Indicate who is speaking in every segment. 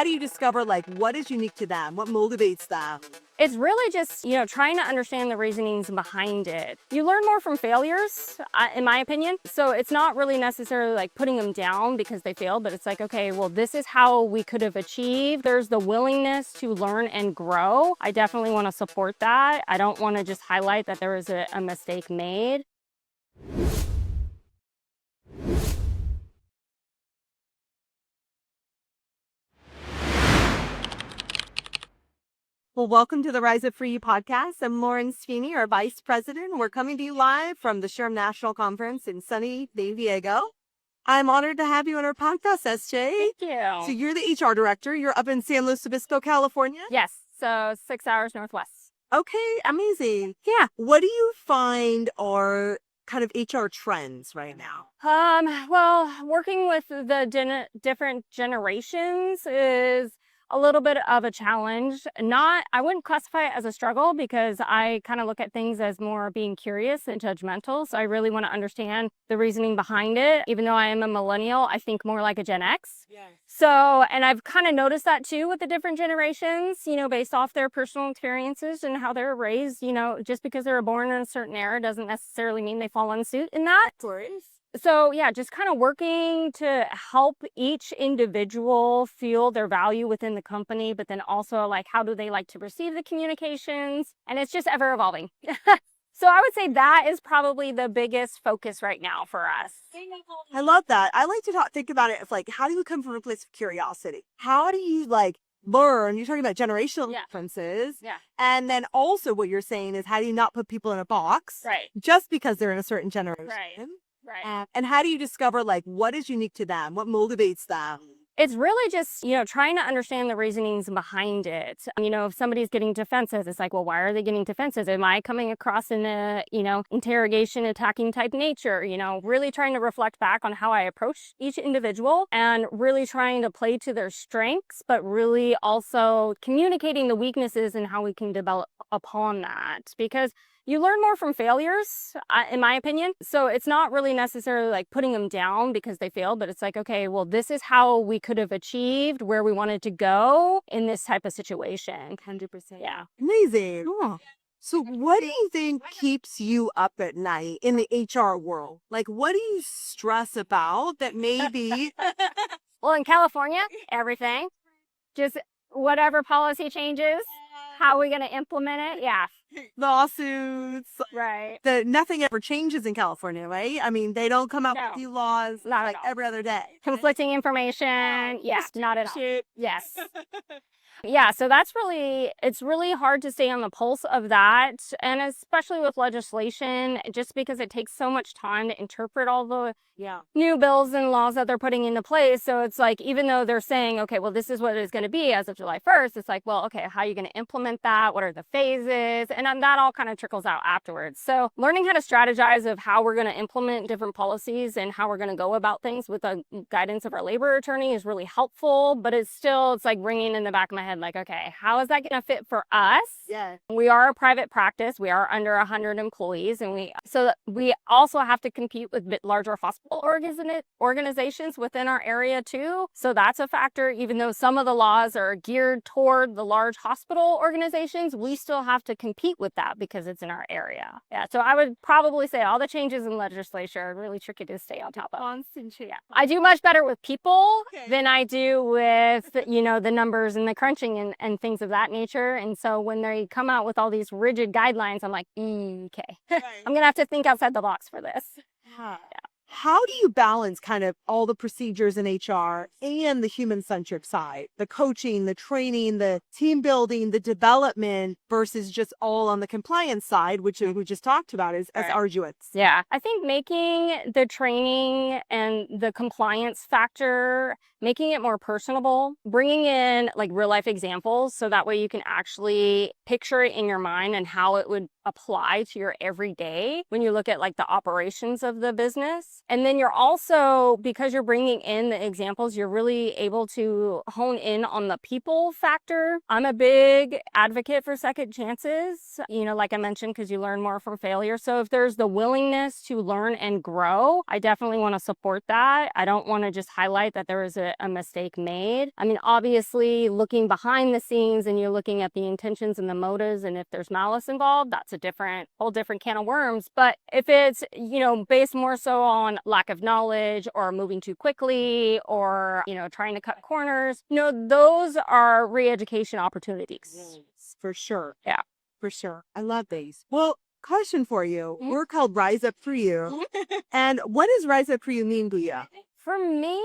Speaker 1: how do you discover like what is unique to them? What motivates them?
Speaker 2: It's really just, trying to understand the reasonings behind it. You learn more from failures, in my opinion. So it's not really necessarily like putting them down because they failed, but it's like, okay, well, this is how we could have achieved. There's the willingness to learn and grow. I definitely want to support that. I don't want to just highlight that there was a mistake made.
Speaker 1: Well, welcome to the Rise Up For You podcast. I'm Lauren Sweeney, our vice president. We're coming to you live from the SHRM National Conference in sunny San Diego. I'm honored to have you on our podcast, SJ.
Speaker 2: Thank you.
Speaker 1: So you're the HR director. You're up in San Luis Obispo, California?
Speaker 2: Yes, so 6 hours northwest.
Speaker 1: Okay, amazing. Yeah. What do you find are kind of HR trends right now?
Speaker 2: Well, working with the different generations is a little bit of a challenge. I wouldn't classify it as a struggle because I kind of look at things as more being curious and judgmental. So I really want to understand the reasoning behind it. Even though I am a millennial, I think more like a Gen X.
Speaker 1: Yes.
Speaker 2: So, and I've kind of noticed that too with the different generations, based off their personal experiences and how they're raised. Just because they were born in a certain era doesn't necessarily mean they fall in suit in that.
Speaker 1: Of course.
Speaker 2: So yeah, just kind of working to help each individual feel their value within the company, but then also like, how do they like to receive the communications? And it's just ever evolving. So I would say that is probably the biggest focus right now for us.
Speaker 1: I love that. I like to think about it as like, how do you come from a place of curiosity? How do you like learn? You're talking about generational differences.
Speaker 2: Yeah.
Speaker 1: And then also what you're saying is how do you not put people in a box?
Speaker 2: Right.
Speaker 1: Just because they're in a certain generation.
Speaker 2: Right.
Speaker 1: And how do you discover like what is unique to them? What motivates them?
Speaker 2: It's really just, trying to understand the reasonings behind it. If somebody's getting defensive, it's like, well, why are they getting defensive? Am I coming across in a, interrogation, attacking type nature? Really trying to reflect back on how I approach each individual and really trying to play to their strengths, but really also communicating the weaknesses and how we can develop upon that. Because you learn more from failures, in my opinion. So it's not really necessarily like putting them down because they failed, but it's like, okay, well, this is how we could have achieved where we wanted to go in this type of situation.
Speaker 1: 100%.
Speaker 2: Yeah.
Speaker 1: Amazing. Cool. So what do you think keeps you up at night in the HR world? Like, what do you stress about that maybe...
Speaker 2: Well, in California, everything. Just whatever policy changes, how are we going to implement it? Yeah.
Speaker 1: Lawsuits.
Speaker 2: Right.
Speaker 1: Nothing ever changes in California, right? I mean, they don't come out with new laws
Speaker 2: not
Speaker 1: like every other day.
Speaker 2: Conflicting information. Yes, not at all. Yes. Yeah, so it's really hard to stay on the pulse of that. And especially with legislation, just because it takes so much time to interpret all the new bills and laws that they're putting into place. So it's like, even though they're saying, okay, well, this is what it's going to be as of July 1st, it's like, well, okay, how are you going to implement that? What are the phases? And then that all kind of trickles out afterwards. So learning how to strategize of how we're going to implement different policies and how we're going to go about things with the guidance of our labor attorney is really helpful, but it's like ringing in the back of my head, like, okay, how is that going to fit for us?
Speaker 1: Yeah.
Speaker 2: We are a private practice. We are under 100 employees, and we also have to compete with larger hospital organizations within our area too. So that's a factor. Even though some of the laws are geared toward the large hospital organizations, we still have to compete with that because it's in our area. Yeah. So I would probably say all the changes in legislature are really tricky to stay on top of. Yeah. I do much better with people than I do with, the numbers and the crunching and things of that nature. And so when they come out with all these rigid guidelines, I'm like, okay, I'm going to have to think outside the box for this.
Speaker 1: Yeah. How do you balance kind of all the procedures in HR and the human-centric side, the coaching, the training, the team building, the development versus just all on the compliance side, which we just talked about is as arduous?
Speaker 2: Yeah, I think making the training and the compliance factor, making it more personable, bringing in like real life examples so that way you can actually picture it in your mind and how it would apply to your everyday when you look at like the operations of the business. And then you're also, because you're bringing in the examples, you're really able to hone in on the people factor. I'm a big advocate for second chances, like I mentioned, because you learn more from failure. So if there's the willingness to learn and grow, I definitely want to support that. I don't want to just highlight that there was a get a mistake made. I mean, obviously, looking behind the scenes and you're looking at the intentions and the motives, and if there's malice involved, that's a whole different can of worms. But if it's, based more so on lack of knowledge or moving too quickly or, trying to cut corners, those are re-education opportunities.
Speaker 1: For sure.
Speaker 2: Yeah.
Speaker 1: For sure. I love these. Well, question for you.
Speaker 2: Mhm.
Speaker 1: We're called Rise Up For You. And what does Rise Up For You mean to you?
Speaker 2: For me,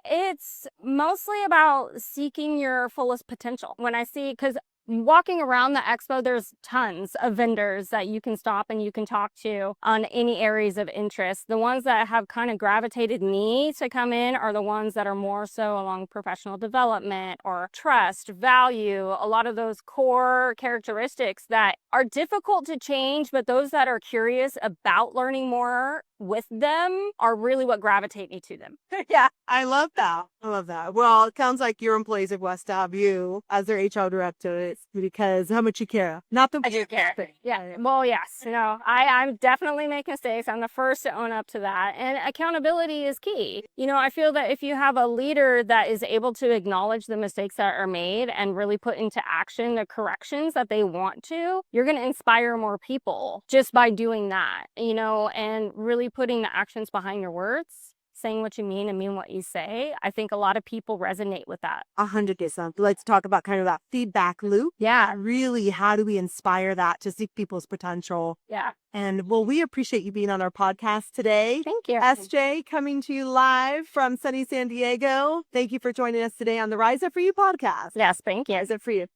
Speaker 2: it's mostly about seeking your fullest potential. When I see, because walking around the expo, there's tons of vendors that you can stop and you can talk to on any areas of interest. The ones that have kind of gravitated me to come in are the ones that are more so along professional development or trust, value, a lot of those core characteristics that are difficult to change, but those that are curious about learning more with them are really what gravitate me to them.
Speaker 1: Yeah, I love that. I love that. Well, it sounds like your employees have blessed to have you as their HR director. It's because how much you care. Not the
Speaker 2: I do care. Yeah. Well, yes. I definitely make mistakes. I'm the first to own up to that. And accountability is key. I feel that if you have a leader that is able to acknowledge the mistakes that are made and really put into action the corrections that they want to, you're going to inspire more people just by doing that, and really putting the actions behind your words. Saying what you mean and mean what you say. I think a lot of people resonate with that.
Speaker 1: 100%. Let's talk about kind of that feedback loop.
Speaker 2: Yeah.
Speaker 1: Really, how do we inspire that to seek people's potential?
Speaker 2: Yeah.
Speaker 1: And well, we appreciate you being on our podcast today.
Speaker 2: Thank you.
Speaker 1: SJ coming to you live from sunny San Diego. Thank you for joining us today on the Rise Up For You podcast.
Speaker 2: Yes, thank you.
Speaker 1: Rise Up For You.